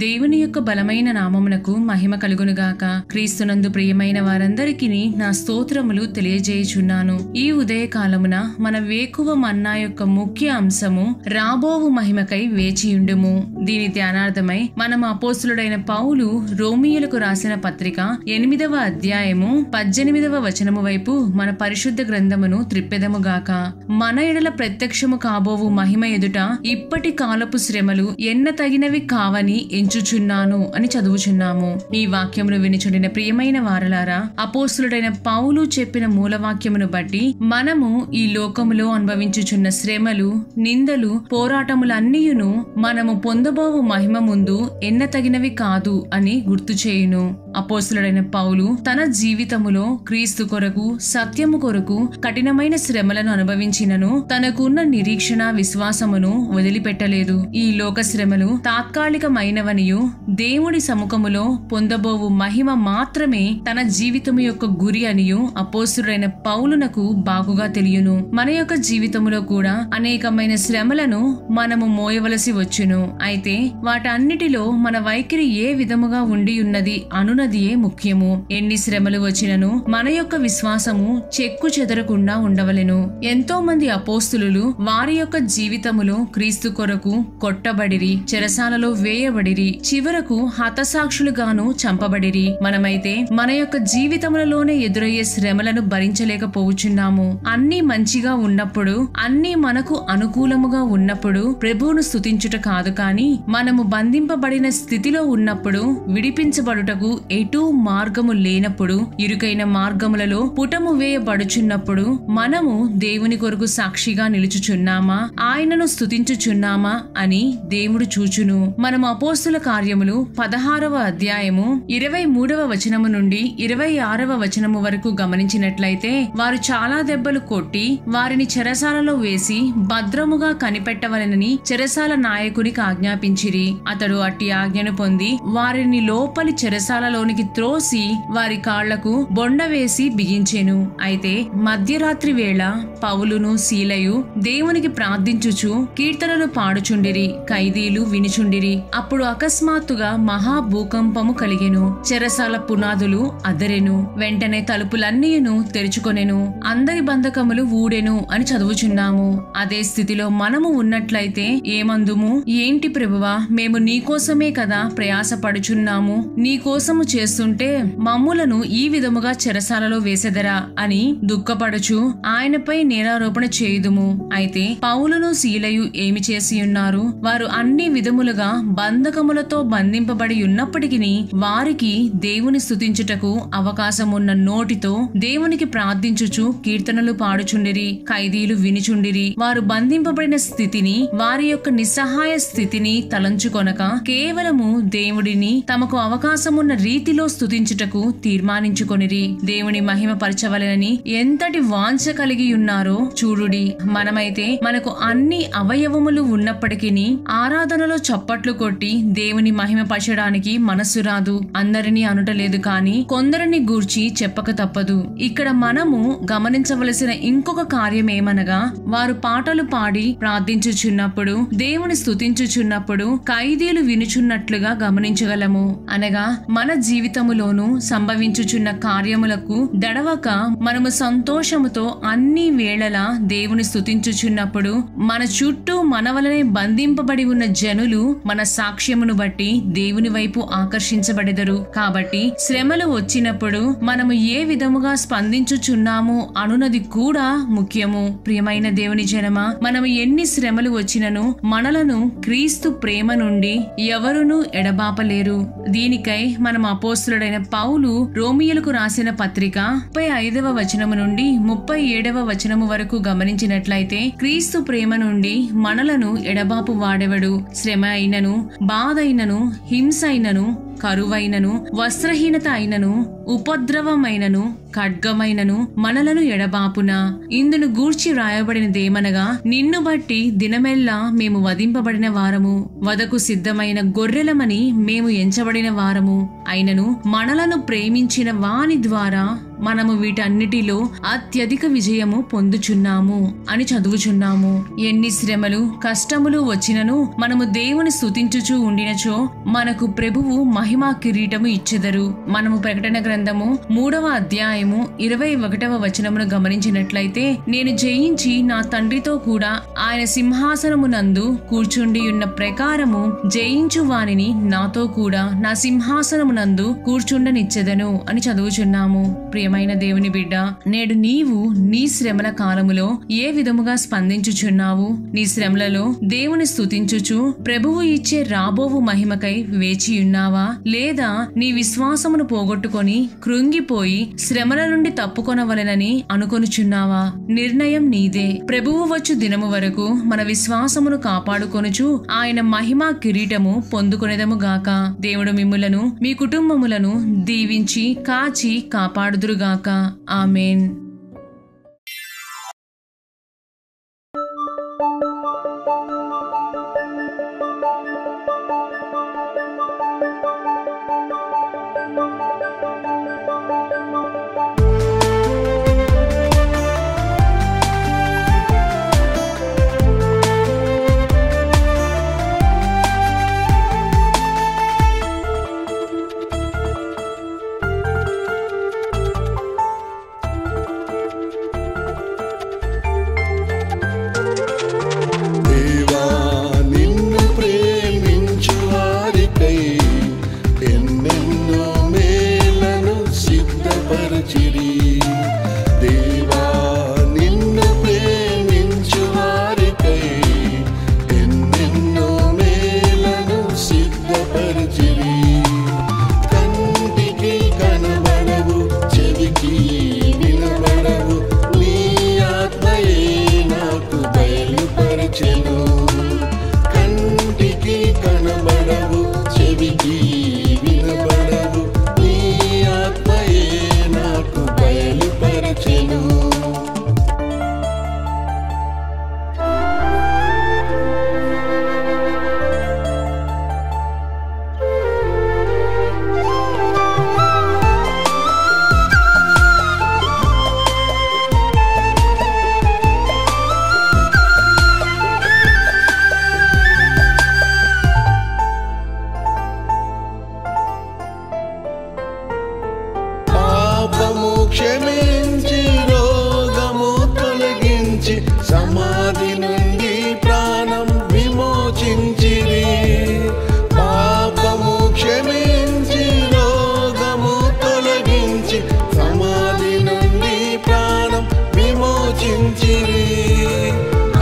దేవుని యొక్క బలమైన నామమునకు మహిమ కలుగునుగాక. క్రీస్తునందు ప్రియమైన వారందరికీ నా స్తోత్రములు తెలియజేయుచున్నాను. ఈ ఉదయకాలమున మన వేకువ మన్నా యొక్క ముఖ్య అంశము రాబోవు మహిమకై వేచియుండుము. దీని ధ్యానార్థమై మనం అపోస్తులుడైన పౌలు రోమీయులకు రాసిన పత్రిక 8వ అధ్యాయము 18వ వచనము వైపు మన పరిశుద్ధ గ్రంథమును త్రిప్పెదముగాక. మన ఎడల ప్రత్యక్షము కాబోవు మహిమ ఎదుట ఇప్పటి కాలపు శ్రమలు ఎన్న తగినవి కావని ఎంచుచున్నాను అని చదువుచున్నాము. ఈ వాక్యమును వినిచుండిన ప్రియమైన వారలారా, అపోస్తులుడైన పౌలు చెప్పిన మూలవాక్యమును బట్టి మనము ఈ లోకములో అనుభవించుచున్న శ్రమలు, నిందలు, పోరాటములన్నీయును మనము పొందబోవు మహిమ ముందు ఎన్న తగినవి కాదు అని గుర్తు చేయును. అపోస్తులుడైన పౌలు తన జీవితములో క్రీస్తు కొరకు, సత్యము కొరకు కఠినమైన శ్రమలను అనుభవించినను తనకున్న నిరీక్షణ, విశ్వాసమును వదిలిపెట్టలేదు. ఈ లోక శ్రమలు తాత్కాలికమైనవనియు దేవుడి సముఖములో పొందబోవు మహిమ మాత్రమే తన జీవితము యొక్క గురి అనియు అపోస్తులుడైన పౌలునకు బాగుగా తెలియను. మన యొక్క జీవితములో కూడా అనేకమైన శ్రమలను మనము మోయవలసి వచ్చును. అయితే వాటన్నిటిలో మన వైఖరి ఏ విధముగా ఉండి ఉన్నది అనునదియే ముఖ్యము. ఎన్ని శ్రమలు వచ్చినను మన యొక్క విశ్వాసము చెక్కు చెదరకుండా ఉండవలెను. ఎంతో మంది అపోస్తులు వారి యొక్క జీవితములో క్రీస్తు కొరకు కొట్టబడిరి, చెరసాలలో వేయబడిరి, చివరకు హతసాక్షులుగాను చంపబడిరి. మనమైతే మన యొక్క జీవితములలోనే ఎదురయ్యే శ్రమలను భరించలేకపోవచ్చున్నాము. అన్ని మంచిగా ఉన్నప్పుడు, అన్ని మనకు అనుకూలముగా ఉన్నప్పుడు ప్రభువును స్తుతించుట కాదు, కాని మనము బంధింపబడిన స్థితిలో ఉన్నప్పుడు, విడిపించబడుటకు ఎటూ మార్గము లేనప్పుడు, ఇరుకైన మార్గములలో పుటము వేయబడుచున్నప్పుడు మనము దేవుని కొరకు సాక్షిగా నిలుచుచున్నామా, ఆయనను స్తుతించుచున్నామా అని దేవుడు చూచును. మనము అపోస్తుల కార్యములు 16వ అధ్యాయము 23వ వచనము నుండి 26వ వచనము వరకు గమనించినట్లయితే వారు చాలా దెబ్బలు కొట్టి వారిని చెరసాలలో వేసి భద్రముగా కనిపెట్టవలెనని చెరసాల నాయకునికి ఆజ్ఞాపించిరి. అతడు అట్టి ఆజ్ఞను పొంది వారిని లోపలి చెరసాలలోనికి త్రోసి వారి కాళ్లకు బొండ వేసి బిగించెను. అయితే మధ్యరాత్రి వేళ పౌలును సీలయు దేవునికి ప్రార్థించుచు కీర్తనలు పాడుచుండిరి. ఖైదీలు వినిచుండిరి. అప్పుడు అకస్మాత్తుగా మహాభూకంపము కలిగెను. చెరసాల పునాదులు అదరెను. వెంటనే తలుపులన్నీయును తెరుచుకొనెను. అందరి బంధకములు ఊడెను అని చదువుచున్నాము. అదే స్థితిలో మనము ఉన్నట్లయితే ఏమందుము? ఏంటి ప్రభువా, మేము నీకోసమే కదా ప్రయాసపడుచున్నాము, నీకోసము చేస్తుంటే మమ్ములను ఈ విధముగా చెరసాలలో వేసెదరా అని దుఃఖపడుచు ఆయనపై నేరారోపణ చేయుదుము. అయితే పౌలును సీలయు ఏమి చేసి ఉన్నారు? వారు అన్ని విధములుగా బంధకములతో బంధింపబడి ఉన్నప్పటికీ వారికి దేవుని స్తుతించుటకు అవకాశమున్న నోటితో దేవునికి ప్రార్థించుచు కీర్తనలు పాడుచుండిరి. ఖైదీలు వినిచుండిరి. వారు బంధింపబడిన స్థితిని, వారి యొక్క నిస్సహాయ స్థితిని తలంచుకొనక కేవలము దేవుడిని తమకు అవకాశమున్న రీతిలో స్తుతించుటకు తీర్మానించుకొనిరి. దేవుని మహిమ పరచవలెనని ఎంతటి వాంఛ కలిగి ఉన్నారో చూడుడి. మనమైతే మనకు అన్ని అవయవములు ఉన్నప్పటికీ ఆరాధనలో చప్పట్లు కొట్టి దేవుని మహిమ పరచడానికి మనస్సు రాదు. అందరినీ అనుటలేదు, కాని కొందరిని గూర్చి చెప్పక తప్పదు. ఇక్కడ మనము గమనించవలసిన ఇంకొక కార్యమేమనగా, వారు పాటలు పాడి ప్రార్థించుచున్నప్పుడు, దేవుని స్తుతించుచున్నప్పుడు ఖైదీలు వినుచున్నట్లుగా గమనించగలము. అనగా మన జీవితములోను సంభవించుచున్న కార్యములకు దడవక మనము సంతోషముతో అన్ని వేళలా దేవుని స్తుతించుచున్నప్పుడు మన చుట్టూ మన వలనే బంధింపబడి ఉన్న జనులు మన సాక్ష్యమును బట్టి దేవుని వైపు ఆకర్షించబడెదరు. కాబట్టి శ్రమలు వచ్చినప్పుడు మనము ఏ విధముగా స్పందించుచున్నాము అనున్నది కూడా ముఖ్యము. ప్రియమైన దేవుని జనమా, మనము ఎన్ని శ్రమలు వచ్చినను మనలను క్రీస్తు ప్రేమ నుండి ఎవరునూ ఎడబాపలేరు. దీనికై మనం అపోస్తులుడైన పౌలు రోమీయులకు రాసిన పత్రిక 35వ వచనము నుండి 37వ వచనము వరకు గమనించినట్లయితే క్రీస్తు ప్రేమ నుండి మనలను ఎడబాపు వాడెవడు? శ్రమ అయినను, బాధ అయినను, హింస అయినను, కరువైనను, వస్త్రహీనత అయినను, ఉపద్రవమైనను ఖడ్గమైనను మనలను ఎడబాపున. ఇందును గూర్చి రాయబడినదేమనగా, నిన్ను బట్టి దినమెల్లా మేము వధింపబడిన వారము, వదకు సిద్ధమైన గొర్రెలమని మేము ఎంచబడిన వారము. అయినను మనలను ప్రేమించిన వాని ద్వారా మనము వీటన్నిటిలో అత్యధిక విజయము పొందుచున్నాము అని చదువుచున్నాము. ఎన్ని శ్రమలు కష్టములు వచ్చినను మనము దేవుని స్తుతించుచూ ఉండినచో మనకు ప్రభువు మహిమా కిరీటము ఇచ్చెదరు. మనము ప్రకటన గ్రంథము 3వ అధ్యాయము 21వ వచనమును గమనించినట్లయితే, నేను జయించి నా తండ్రితో కూడా ఆయన సింహాసనమునందు కూర్చుండి ఉన్న ప్రకారము జయించు వానిని నాతో కూడా నా సింహాసనమునందు కూర్చుండనిచ్చెదను అని చదువుచున్నాము. ప్రియమైన దేవుని బిడ్డ, నేడు నీవు నీ శ్రమల కాలములో ఏ విధముగా స్పందించుచున్నావు? నీ శ్రమలలో దేవుని స్తుతించుచు ప్రభువు ఇచ్చే రాబోవు మహిమకై వేచియున్నావా? లేదా నీ విశ్వాసమును పోగొట్టుకొని కృంగిపోయి శ్రమల నుండి తప్పుకొనవలెనని అనుకొనుచున్నావా? నిర్ణయం నీదే. ప్రభువు వచ్చు దినము వరకు మన విశ్వాసమును కాపాడుకొనుచు ఆయన మహిమా కిరీటము పొందుకొనేదముగాక. దేవుడు మిమ్ములను మీ కుటుంబములను దీవించి కాచి కాపాడుదురుగాక. ఆమేన్.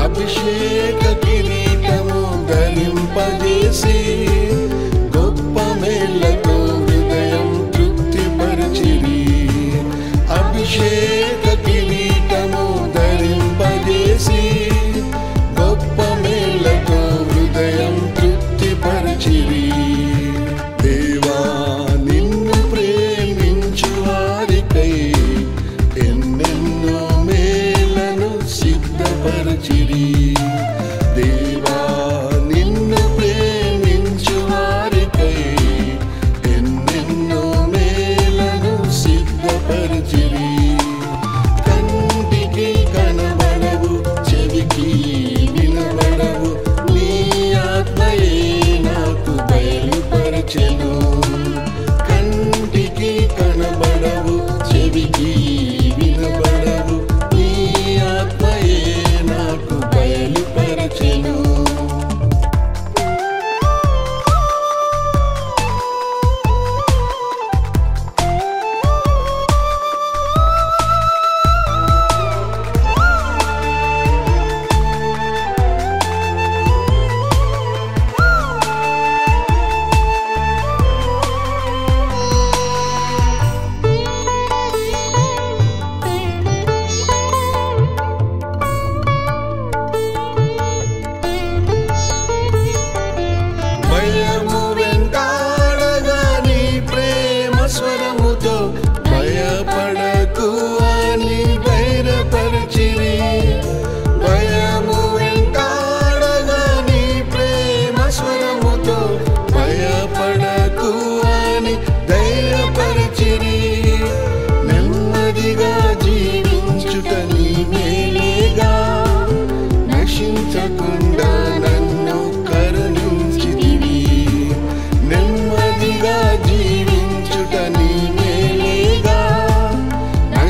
అభిషేక కిరీటము ధరింపజేసి గొప్ప మేళ్లతో హృదయం తృప్తిపరచిరి. అభిషేక కిరీటము ధరింపజేసి గొప్ప మేళ్లతో హృదయం తృప్తిపరచిరి. దేవా నిన్ను ప్రేమించు వారికై ఎన్నెన్నో మేలను సిద్ధపరచిరి. దేవా నిన్ను ప్రేమించు వారికై ఎన్నెన్నో మేలను సిద్ధపరచిరి.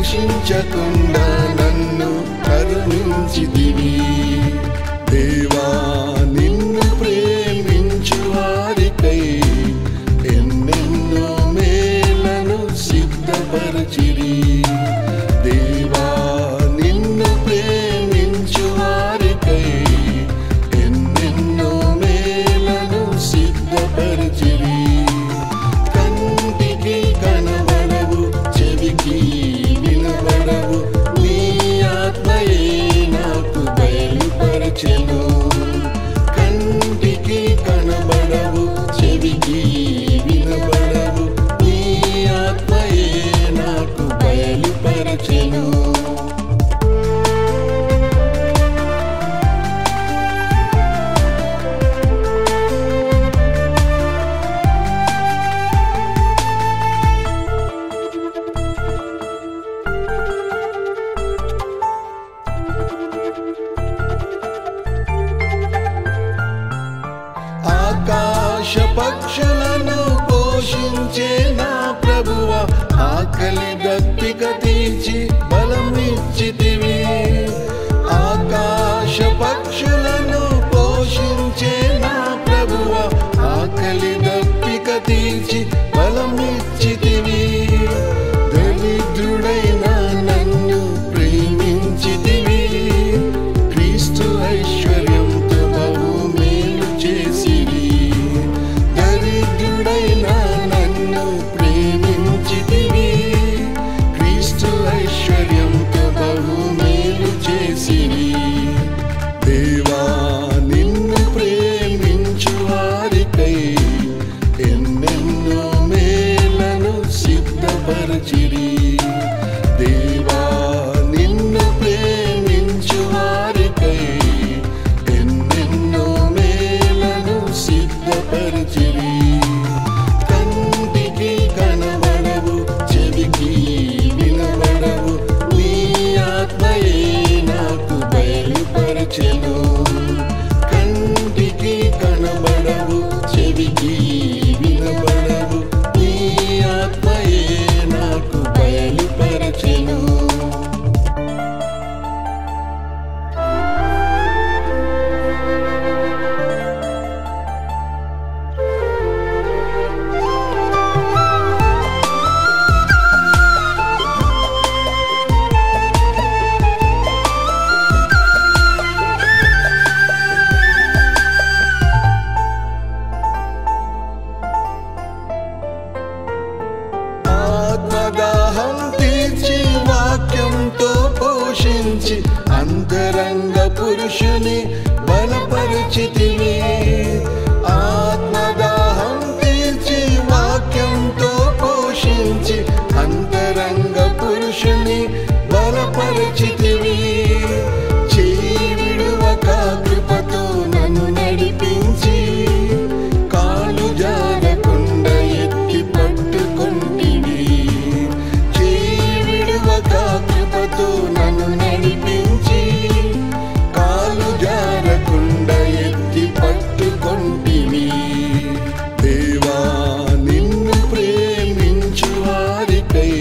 ఉపేక్షించకుండా నన్ను కరుణించితివి. దేవా నిన్ను ప్రేమించు వారికై ఎన్నెన్నో మేలను సిద్ధపరచిరి. దేవా నిన్ను ప్రేమించు వారికై ఎన్నెన్నో మేలను సిద్ధపరచిరి. కంటికి కనబడవు, చెవికి వినబడవు, నీ ఆత్మయే నాకు బయలుపరచెను. కంటికి కనబడవు, చెవికి వినబడవు, నీ ఆత్మయే నాకు బయలుపరచెను. ఆకాశ పక్షులను పోషించే నా ప్రభువా, ఆకలి దప్పిక తీర్చి బలమిచ్చితివి. ఆకాశ పక్షులను పోషించే నా ప్రభువా, ఆకలి దప్పిక తీర్చి బలమిచ్చితివి. దరిద్రుడైన నన్ను ప్రేమించితివి. క్రీస్తు ఐశ్వర్యంతో బహు మేలు చేసిరి. దరిద్రుడైన నన్ను ప్రేమించితివి. క్రీస్తు ఐశ్వర్యంతో బహు మేలు చేసిరి. దేవా నిన్ను ప్రేమించు వారికై ఎన్నెన్నో మేలను సిద్ధపరచిరి. దేవా నిన్ను ప్రేమించు వారికై ఎన్నెన్నో మేలను సిద్ధపరచిరి. కంటికి కనబడవు, చెవికి వినబడవు, నీ ఆత్మయే నాకు బయలుపరచెను. కంటికి కనబడవు, చెవికి వినబడవు, నీ ఆత్మయే నాకు బయలుపరచెను. ఆత్మదాహం తీర్చి వాక్యంతో పోషించి అంతరంగ పురుషుని బలపరిచితివి. ఆత్మదాహం తీర్చి వాక్యంతో పోషించి అంతరంగ పురుషుని బలపరిచితివి. చేయి విడువక కృపతో నన్ను నడిపించి కాలు జారకుండా ఎత్తి పట్టుకొంటివి. చేయి విడువక కృపతో నన్ను నడిపించి కాలు జారకుండా ఎత్తి పట్టుకొంటివి. దేవా నిన్ను ప్రేమించు వారికై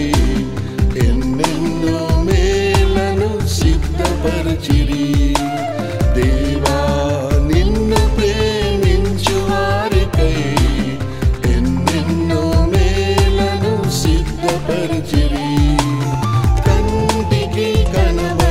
ఎన్నెన్నో మేలను సిద్ధపరచిరి. దేవా నిన్ను ప్రేమించు వారికై ఎన్నెన్నో మేలను సిద్ధపరచిరి. కంటికి కనబడవు,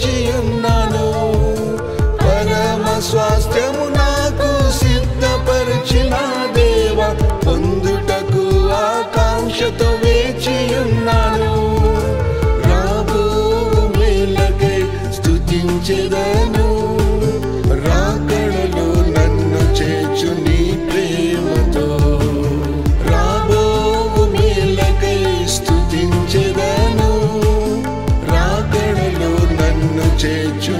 వేచి ఉన్నాను. పరమ స్వాస్థ్యము నాకు సిద్ధపరిచిన దేవా, పొందుటకు ఆకాంక్షతో వేచి ఉన్నాను. రాబో మేలకై స్తుతించెదను, రాకడలో నన్ను చేర్చు నీ ప్రేమతో. రాబో మేలకై స్తుతించెదను, రాకడలో నన్ను చేర్చు